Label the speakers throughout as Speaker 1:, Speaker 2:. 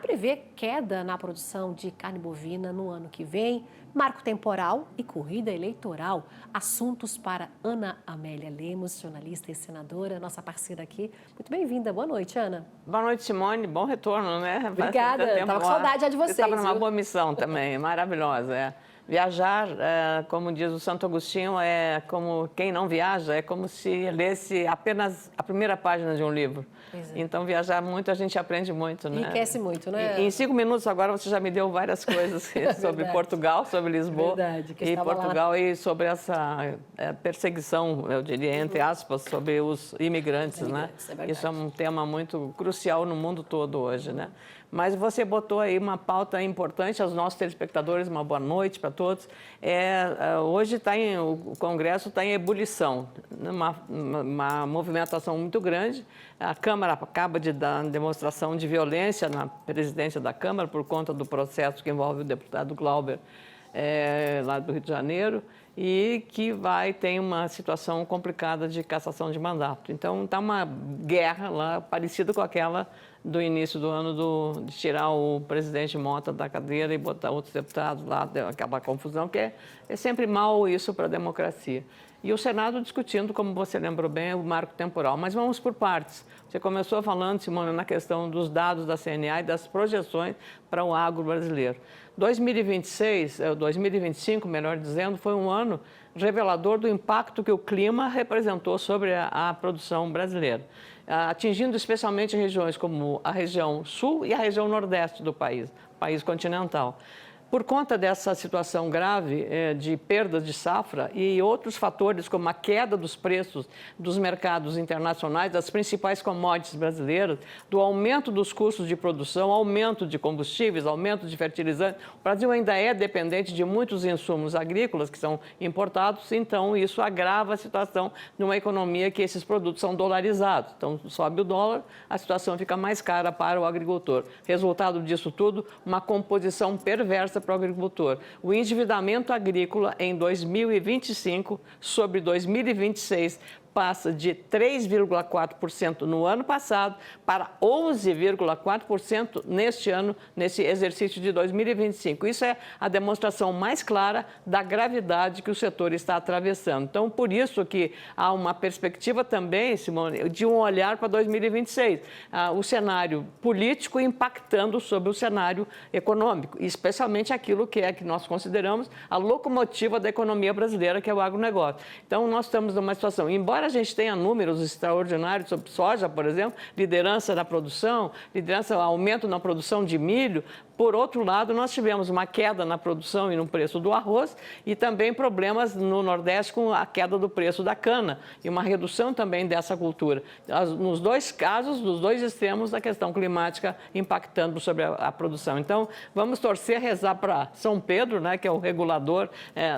Speaker 1: prevê queda na produção de carne bovina no ano que vem. Marco temporal e corrida eleitoral. Assuntos para Ana Amélia Lemos, jornalista e senadora, nossa parceira aqui. Muito bem-vinda. Boa noite, Ana.
Speaker 2: Boa noite, Simone. Bom retorno, né?
Speaker 1: Obrigada. Estava com saudade já de vocês.
Speaker 2: Você estava numa boa missão também, maravilhosa. Viajar, como diz o Santo Agostinho, é como quem não viaja, é como se lesse apenas a primeira página de um livro. Então, viajar muito, a gente aprende muito, né?
Speaker 1: Enriquece muito, né?
Speaker 2: Em 5 minutos agora você já me deu várias coisas sobre Portugal, sobre Lisboa e Portugal e sobre essa perseguição, eu diria, entre aspas, sobre os imigrantes, né? Isso é um tema muito crucial no mundo todo hoje, né? Mas você botou aí uma pauta importante aos nossos telespectadores, uma boa noite para todos. Hoje o Congresso está em ebulição, uma movimentação muito grande. A Câmara acaba de dar uma demonstração de violência na presidência da Câmara por conta do processo que envolve o deputado Glauber, lá do Rio de Janeiro, e que tem uma situação complicada de cassação de mandato. Então, está uma guerra lá parecida com aquela do início do ano de tirar o presidente Mota da cadeira e botar outros deputados lá, aquela confusão, que é sempre mal isso para a democracia. E o Senado discutindo, como você lembrou bem, o marco temporal. Mas vamos por partes. Você começou falando, Simone, na questão dos dados da CNA e das projeções para o agro brasileiro. 2025, melhor dizendo, foi um ano revelador do impacto que o clima representou sobre a produção brasileira, atingindo especialmente regiões como a região sul e a região nordeste do país continental. Por conta dessa situação grave de perdas de safra e outros fatores como a queda dos preços dos mercados internacionais, das principais commodities brasileiras, do aumento dos custos de produção, aumento de combustíveis, aumento de fertilizantes, o Brasil ainda é dependente de muitos insumos agrícolas que são importados, então isso agrava a situação de uma economia que esses produtos são dolarizados. Então sobe o dólar, a situação fica mais cara para o agricultor. Resultado disso tudo, uma composição perversa para o agricultor. O endividamento agrícola em 2025 sobre 2026 passa de 3,4% no ano passado para 11,4% neste ano, nesse exercício de 2025. Isso é a demonstração mais clara da gravidade que o setor está atravessando. Então, por isso que há uma perspectiva também, Simone, de um olhar para 2026. O cenário político impactando sobre o cenário econômico, especialmente aquilo que nós consideramos a locomotiva da economia brasileira, que é o agronegócio. Então, nós estamos numa situação, embora a gente tenha números extraordinários sobre soja, por exemplo, liderança na produção, aumento na produção de milho. Por outro lado, nós tivemos uma queda na produção e no preço do arroz e também problemas no Nordeste com a queda do preço da cana e uma redução também dessa cultura. Nos dois casos, dos dois extremos, a questão climática impactando sobre a produção. Então, vamos torcer, rezar para São Pedro, né, que é o regulador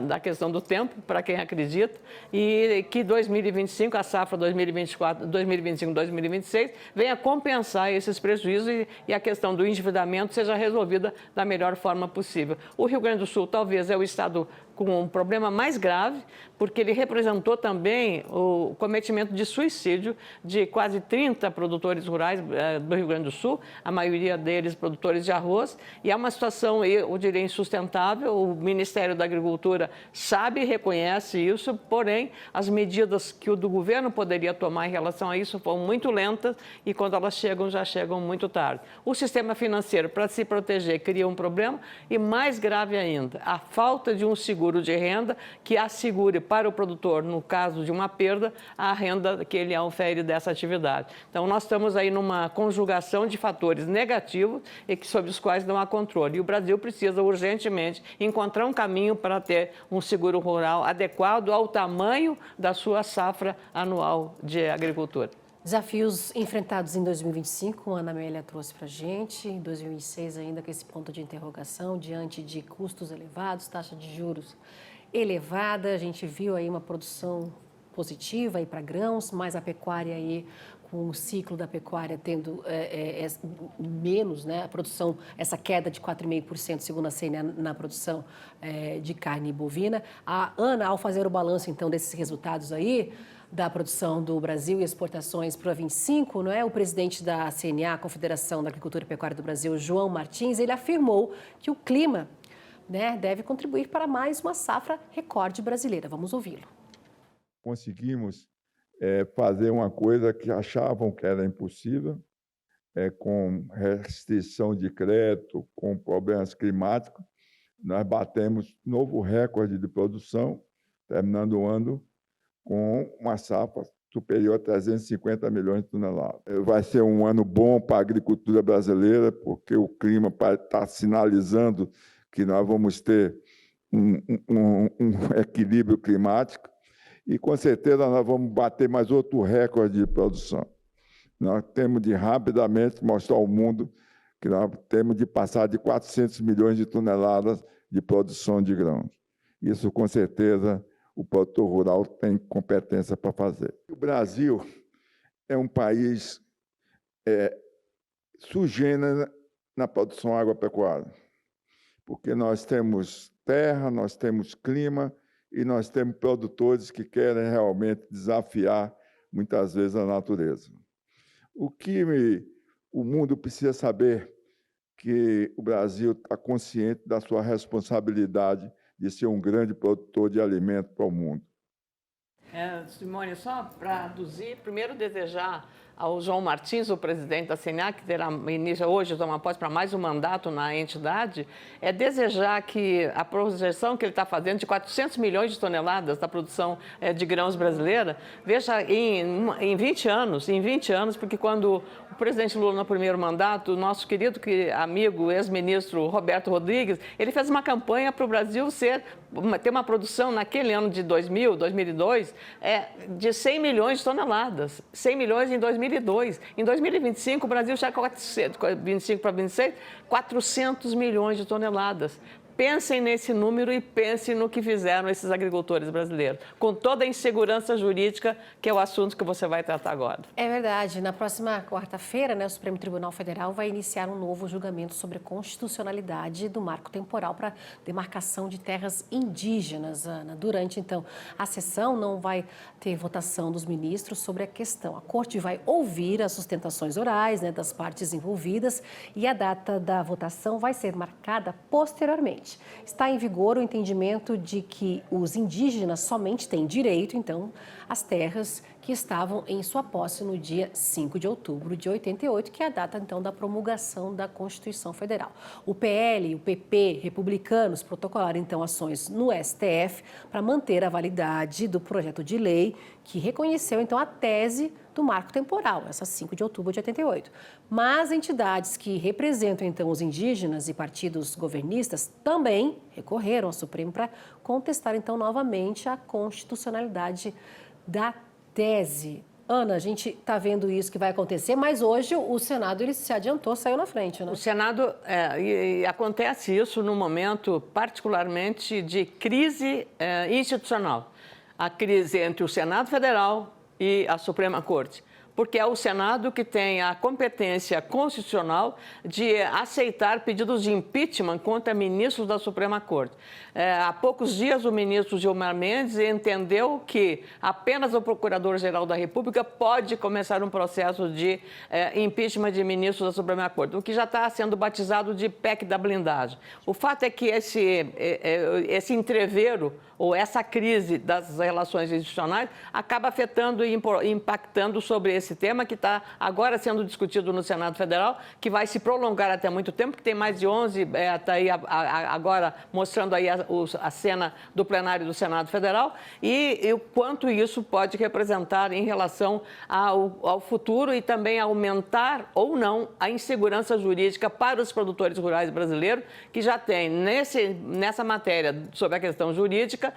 Speaker 2: da questão do tempo, para quem acredita, e que 2025, a safra 2024, 2025, 2026, venha compensar esses prejuízos e a questão do endividamento seja resolvida da melhor forma possível. O Rio Grande do Sul talvez é o estado com um problema mais grave, porque ele representou também o cometimento de suicídio de quase 30 produtores rurais do Rio Grande do Sul, a maioria deles produtores de arroz, e é uma situação, eu diria, insustentável. O Ministério da Agricultura sabe e reconhece isso, porém, as medidas que o do governo poderia tomar em relação a isso foram muito lentas e quando elas chegam, já chegam muito tarde. O sistema financeiro, para se proteger, cria um problema e, mais grave ainda, a falta de um seguro de renda que assegure para o produtor, no caso de uma perda, a renda que ele ofere dessa atividade. Então, nós estamos aí numa conjugação de fatores negativos e sobre os quais não há controle. E o Brasil precisa urgentemente encontrar um caminho para ter um seguro rural adequado ao tamanho da sua safra anual de agricultura.
Speaker 1: Desafios enfrentados em 2025, a Ana Amélia trouxe para a gente, em 2026 ainda com esse ponto de interrogação, diante de custos elevados, taxa de juros elevada, a gente viu aí uma produção positiva para grãos, mas a pecuária aí com o ciclo da pecuária tendo menos, né, a produção, essa queda de 4,5%, segundo a CNA, na produção de carne bovina. A Ana, ao fazer o balanço, então, desses resultados aí, da produção do Brasil e exportações para o 25, não é? O presidente da CNA, Confederação da Agricultura e Pecuária do Brasil, João Martins, ele afirmou que o clima, né, deve contribuir para mais uma safra recorde brasileira. Vamos ouvi-lo.
Speaker 3: Conseguimos fazer uma coisa que achavam que era impossível, com restrição de crédito, com problemas climáticos. Nós batemos novo recorde de produção, terminando o ano com uma safra superior a 350 milhões de toneladas. Vai ser um ano bom para a agricultura brasileira, porque o clima está sinalizando que nós vamos ter um equilíbrio climático e, com certeza, nós vamos bater mais outro recorde de produção. Nós temos de rapidamente mostrar ao mundo que nós temos de passar de 400 milhões de toneladas de produção de grãos. Isso, com certeza, o produtor rural tem competência para fazer. O Brasil é um país sui generis na produção agropecuária, porque nós temos terra, nós temos clima e nós temos produtores que querem realmente desafiar, muitas vezes, a natureza. O que o mundo precisa saber que o Brasil está consciente da sua responsabilidade de ser um grande produtor de alimento para o mundo.
Speaker 2: Simone, só para aduzir, primeiro desejar ao João Martins, o presidente da CNA, que terá início hoje, toma posse para mais um mandato na entidade, desejar que a projeção que ele está fazendo de 400 milhões de toneladas da produção de grãos brasileira, veja, em 20 anos, porque quando o presidente Lula, no primeiro mandato, o nosso querido amigo, ex-ministro Roberto Rodrigues, ele fez uma campanha para o Brasil ter uma produção naquele ano de 2002, de 100 milhões de toneladas, 100 milhões em 2002. Em 2025, o Brasil já com 25 para 26, 400 milhões de toneladas. Pensem nesse número e pensem no que fizeram esses agricultores brasileiros, com toda a insegurança jurídica, que é o assunto que você vai tratar agora.
Speaker 1: É verdade. Na próxima quarta-feira, né, o Supremo Tribunal Federal vai iniciar um novo julgamento sobre a constitucionalidade do marco temporal para demarcação de terras indígenas, Ana. Durante, então, a sessão não vai ter votação dos ministros sobre a questão. A Corte vai ouvir as sustentações orais, né, das partes envolvidas e a data da votação vai ser marcada posteriormente. Está em vigor o entendimento de que os indígenas somente têm direito, então, às terras que estavam em sua posse no dia 5 de outubro de 88, que é a data, então, da promulgação da Constituição Federal. O PL, o PP, republicanos protocolaram, então, ações no STF para manter a validade do projeto de lei que reconheceu, então, a tese do marco temporal, essa 5 de outubro de 88. Mas entidades que representam, então, os indígenas e partidos governistas também recorreram ao Supremo para contestar, então, novamente a constitucionalidade da tese. Ana, a gente está vendo isso que vai acontecer, mas hoje o Senado ele se adiantou, saiu na frente, né?
Speaker 2: O Senado, e acontece isso num momento particularmente de crise institucional. A crise entre o Senado Federal e a Suprema Corte, porque é o Senado que tem a competência constitucional de aceitar pedidos de impeachment contra ministros da Suprema Corte. Há poucos dias, o ministro Gilmar Mendes entendeu que apenas o Procurador-Geral da República pode começar um processo de impeachment de ministros da Suprema Corte, o que já está sendo batizado de PEC da blindagem. O fato é que esse entrevero ou essa crise das relações institucionais acaba afetando e impactando sobre esse tema que está agora sendo discutido no Senado Federal, que vai se prolongar até muito tempo, que tem mais de 11, está aí agora mostrando aí a cena do plenário do Senado Federal, e o quanto isso pode representar em relação ao futuro e também aumentar ou não a insegurança jurídica para os produtores rurais brasileiros, que já tem nessa matéria sobre a questão jurídica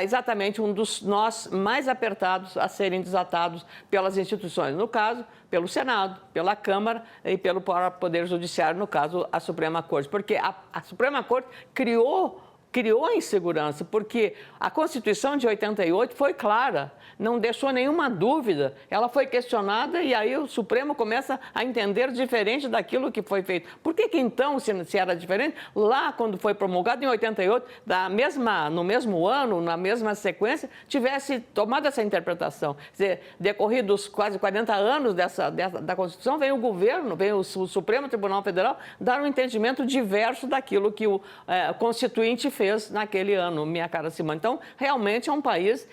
Speaker 2: exatamente um dos nós mais apertados a serem desatados pelas instituições, no caso, pelo Senado, pela Câmara e pelo Poder Judiciário, no caso, a Suprema Corte. Porque a Suprema Corte criou criou a insegurança, porque a Constituição de 88 foi clara, não deixou nenhuma dúvida. Ela foi questionada e aí o Supremo começa a entender diferente daquilo que foi feito. Por que então, se era diferente, lá quando foi promulgado em 88, no mesmo ano, na mesma sequência, tivesse tomado essa interpretação? Quer dizer, decorridos quase 40 anos da Constituição, vem o governo, vem o Supremo Tribunal Federal dar um entendimento diverso daquilo que o Constituinte fez naquele ano, minha cara Simone. Então, realmente é um país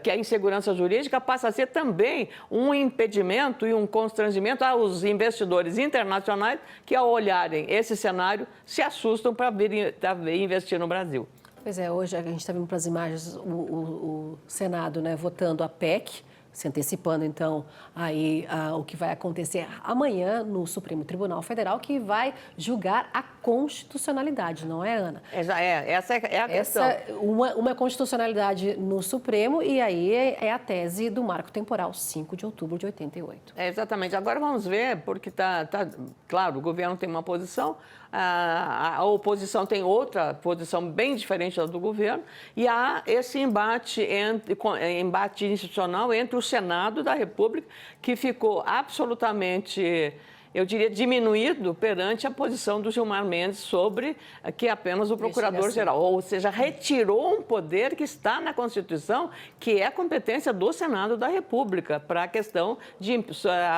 Speaker 2: que a insegurança jurídica passa a ser também um impedimento e um constrangimento aos investidores internacionais que, ao olharem esse cenário, se assustam para vir investir no Brasil.
Speaker 1: Pois é, hoje a gente está vendo para as imagens o Senado, né, votando a PEC, se antecipando, então, aí o que vai acontecer amanhã no Supremo Tribunal Federal, que vai julgar a constitucionalidade, não é, Ana?
Speaker 2: Essa é a questão.
Speaker 1: Uma constitucionalidade no Supremo e aí é a tese do marco temporal, 5 de outubro de 88.
Speaker 2: Exatamente. Agora vamos ver, porque claro, o governo tem uma posição, a oposição tem outra posição bem diferente da do governo, e há esse embate institucional entre o Senado da República, que ficou absolutamente, eu diria, diminuído perante a posição do Gilmar Mendes sobre que é apenas o procurador-geral. Ou seja, retirou um poder que está na Constituição, que é competência do Senado da República, para a questão de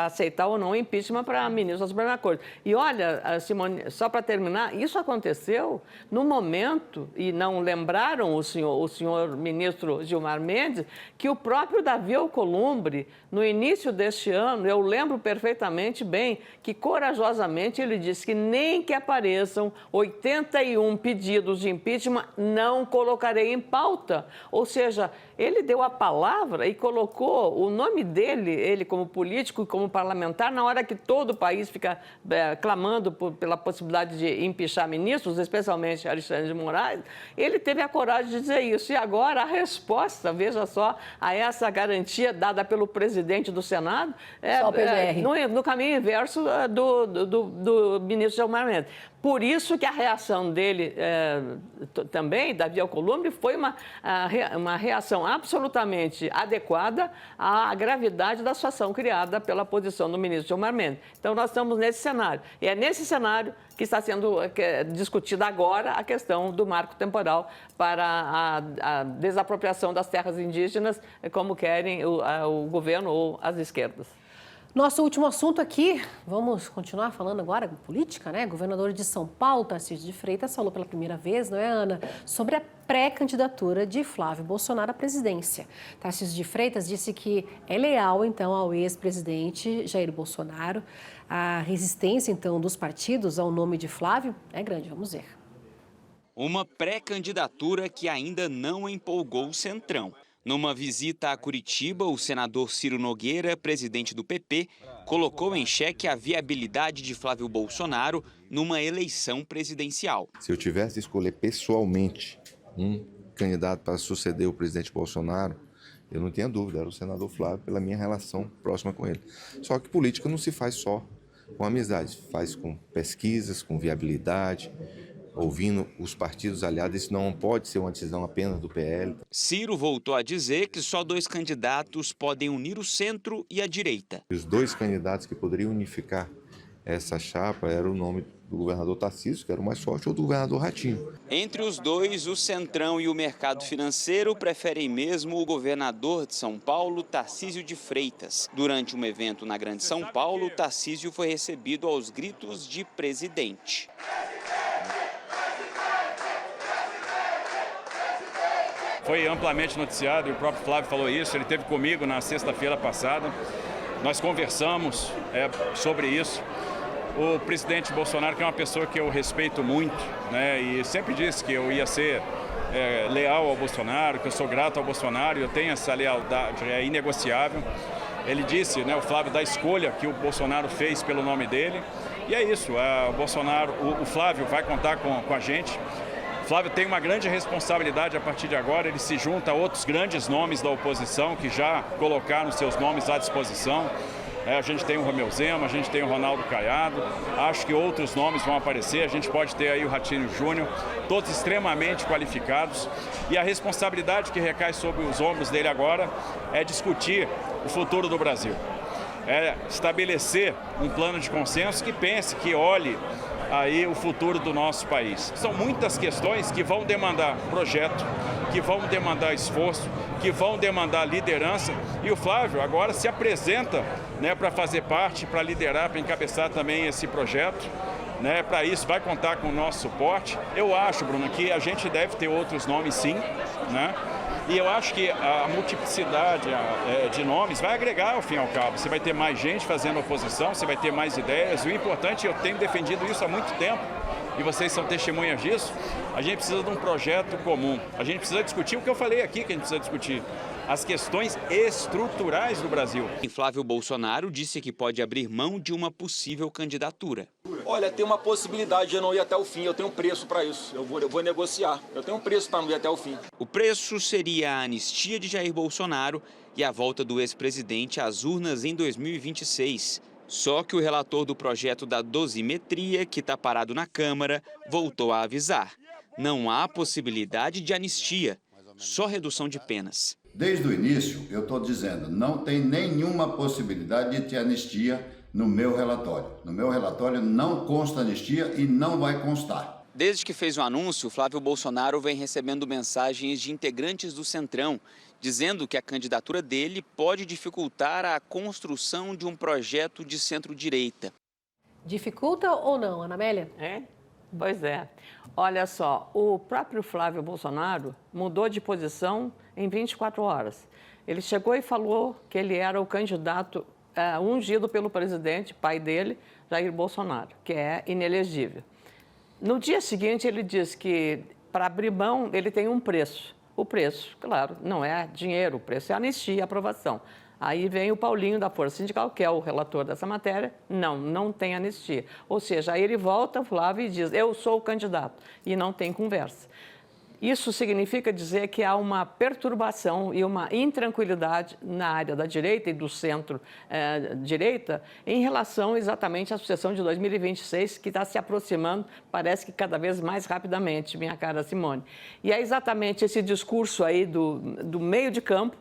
Speaker 2: aceitar ou não o impeachment para ministro da Suprema Corte. E olha, Simone, só para terminar, isso aconteceu no momento, e não lembraram o senhor ministro Gilmar Mendes, que o próprio Davi Alcolumbre, no início deste ano, eu lembro perfeitamente bem, que corajosamente ele disse que nem que apareçam 81 pedidos de impeachment, não colocarei em pauta. Ou seja, ele deu a palavra e colocou o nome dele, ele como político e como parlamentar, na hora que todo o país fica clamando pela possibilidade de impeachar ministros, especialmente Alexandre de Moraes, ele teve a coragem de dizer isso. E agora a resposta, veja só, a essa garantia dada pelo presidente do Senado, no caminho inverso do ministro Gilmar Mendes. Por isso que a reação dele também, Davi Alcolumbre, foi uma reação absolutamente adequada à gravidade da situação criada pela posição do ministro Gilmar Mendes. Então, nós estamos nesse cenário. E é nesse cenário que está sendo discutida agora a questão do marco temporal para a desapropriação das terras indígenas, como querem o governo ou as esquerdas.
Speaker 1: Nosso último assunto aqui, vamos continuar falando agora de política, né? O governador de São Paulo, Tarcísio de Freitas, falou pela primeira vez, não é, Ana, sobre a pré-candidatura de Flávio Bolsonaro à presidência. Tarcísio de Freitas disse que é leal, então, ao ex-presidente Jair Bolsonaro. A resistência, então, dos partidos ao nome de Flávio é grande, vamos ver.
Speaker 4: Uma pré-candidatura que ainda não empolgou o Centrão. Numa visita a Curitiba, o senador Ciro Nogueira, presidente do PP, colocou em xeque a viabilidade de Flávio Bolsonaro numa eleição presidencial.
Speaker 5: Se eu tivesse de escolher pessoalmente um candidato para suceder o presidente Bolsonaro, eu não tinha dúvida, era o senador Flávio, pela minha relação próxima com ele. Só que política não se faz só com amizade, faz com pesquisas, com viabilidade, ouvindo os partidos aliados. Isso não pode ser uma decisão apenas do PL.
Speaker 4: Ciro voltou a dizer que só 2 candidatos podem unir o centro e a direita.
Speaker 5: Os 2 candidatos que poderiam unificar essa chapa era o nome do governador Tarcísio, que era o mais forte, ou do governador Ratinho.
Speaker 4: Entre os dois, o Centrão e o mercado financeiro preferem mesmo o governador de São Paulo, Tarcísio de Freitas. Durante um evento na Grande São Paulo, Tarcísio foi recebido aos gritos de presidente.
Speaker 6: Foi amplamente noticiado e o próprio Flávio falou isso, ele esteve comigo na sexta-feira passada. Nós conversamos sobre isso. O presidente Bolsonaro, que é uma pessoa que eu respeito muito, né, e sempre disse que eu ia ser leal ao Bolsonaro, que eu sou grato ao Bolsonaro, eu tenho essa lealdade, é inegociável. Ele disse, né, o Flávio, da escolha que o Bolsonaro fez pelo nome dele. E é isso, o Flávio vai contar com a gente. Flávio tem uma grande responsabilidade a partir de agora, ele se junta a outros grandes nomes da oposição que já colocaram seus nomes à disposição. A gente tem o Romeu Zema, a gente tem o Ronaldo Caiado, acho que outros nomes vão aparecer, a gente pode ter aí o Ratinho Júnior, todos extremamente qualificados, e a responsabilidade que recai sobre os ombros dele agora é discutir o futuro do Brasil, é estabelecer um plano de consenso que pense, que olhe aí o futuro do nosso país. São muitas questões que vão demandar projeto, que vão demandar esforço, que vão demandar liderança, e o Flávio agora se apresenta, né, para fazer parte, para liderar, para encabeçar também esse projeto. Né, para isso vai contar com o nosso suporte. Eu acho, Bruno, que a gente deve ter outros nomes sim, né? E eu acho que a multiplicidade de nomes vai agregar ao fim e ao cabo. Você vai ter mais gente fazendo oposição, você vai ter mais ideias. O importante, eu tenho defendido isso há muito tempo, e vocês são testemunhas disso, a gente precisa de um projeto comum. A gente precisa discutir o que eu falei aqui que a gente precisa discutir. As questões estruturais do Brasil.
Speaker 4: Flávio Bolsonaro disse que pode abrir mão de uma possível candidatura.
Speaker 7: Olha, tem uma possibilidade de eu não ir até o fim, eu tenho um preço para isso, eu vou negociar, eu tenho um preço para não ir até o fim.
Speaker 4: O preço seria a anistia de Jair Bolsonaro e a volta do ex-presidente às urnas em 2026. Só que o relator do projeto da dosimetria, que está parado na Câmara, voltou a avisar. Não há possibilidade de anistia, só redução de penas.
Speaker 8: Desde o início, eu estou dizendo, não tem nenhuma possibilidade de ter anistia no meu relatório. No meu relatório não consta anistia e não vai constar.
Speaker 4: Desde que fez o anúncio, Flávio Bolsonaro vem recebendo mensagens de integrantes do Centrão, dizendo que a candidatura dele pode dificultar a construção de um projeto de centro-direita.
Speaker 1: Dificulta ou não, Ana Amélia?
Speaker 2: Pois é. Olha só, o próprio Flávio Bolsonaro mudou de posição em 24 horas. Ele chegou e falou que ele era o candidato ungido pelo presidente, pai dele, Jair Bolsonaro, que é inelegível. No dia seguinte, ele disse que para abrir mão, ele tem um preço. O preço, claro, não é dinheiro, o preço é anistia e aprovação. Aí vem o Paulinho da Força Sindical, que é o relator dessa matéria, não tem anistia. Ou seja, aí ele volta, Flávio, e diz, eu sou o candidato, e não tem conversa. Isso significa dizer que há uma perturbação e uma intranquilidade na área da direita e do centro-direita em relação exatamente à sucessão de 2026, que está se aproximando, parece que cada vez mais rapidamente, minha cara Simone. E é exatamente esse discurso aí do meio de campo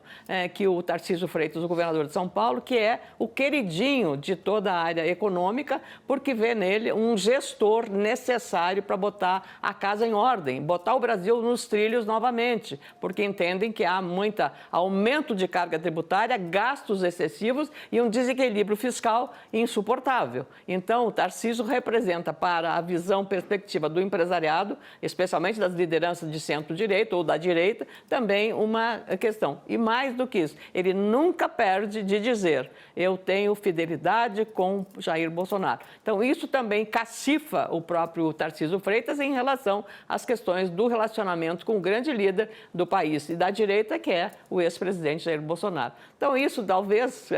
Speaker 2: que o Tarcísio Freitas, o governador de São Paulo, que é o queridinho de toda a área econômica, porque vê nele um gestor necessário para botar a casa em ordem, botar o Brasil nos trilhos novamente, porque entendem que há muito aumento de carga tributária, gastos excessivos e um desequilíbrio fiscal insuportável. Então, o Tarcísio representa para a visão perspectiva do empresariado, especialmente das lideranças de centro-direita ou da direita, também uma questão. E mais do que isso, ele nunca perde de dizer, eu tenho fidelidade com Jair Bolsonaro. Então, isso também cacifa o próprio Tarcísio Freitas em relação às questões do relacionamento com o grande líder do país e da direita, que é o ex-presidente Jair Bolsonaro. Então, isso talvez,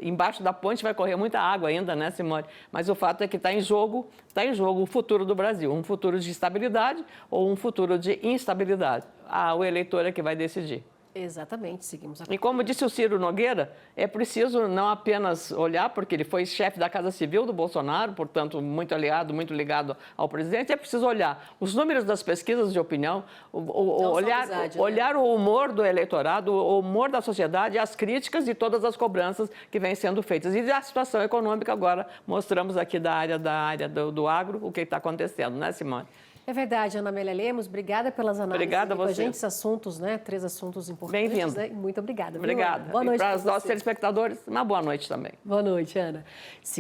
Speaker 2: embaixo da ponte vai correr muita água ainda, né, Simone? Mas o fato é que está em jogo o futuro do Brasil, um futuro de estabilidade ou um futuro de instabilidade. O eleitor é que vai decidir.
Speaker 1: Exatamente, seguimos a...
Speaker 2: E como disse o Ciro Nogueira, é preciso não apenas olhar, porque ele foi chefe da Casa Civil do Bolsonaro, portanto, muito aliado, muito ligado ao presidente, é preciso olhar os números das pesquisas de opinião, olhar o humor do eleitorado, o humor da sociedade, as críticas e todas as cobranças que vêm sendo feitas. E a situação econômica agora, mostramos aqui da área do agro, o que está acontecendo, né, Simone?
Speaker 1: É verdade, Ana Amélia Lemos, obrigada pelas análises.
Speaker 2: Obrigada a você.
Speaker 1: Com a gente, esses assuntos, né? 3 assuntos importantes.
Speaker 2: Bem-vindo.
Speaker 1: Né? Muito obrigada.
Speaker 2: Obrigada.
Speaker 1: Boa noite.
Speaker 2: E para os nossos telespectadores, uma boa noite também.
Speaker 1: Boa noite, Ana.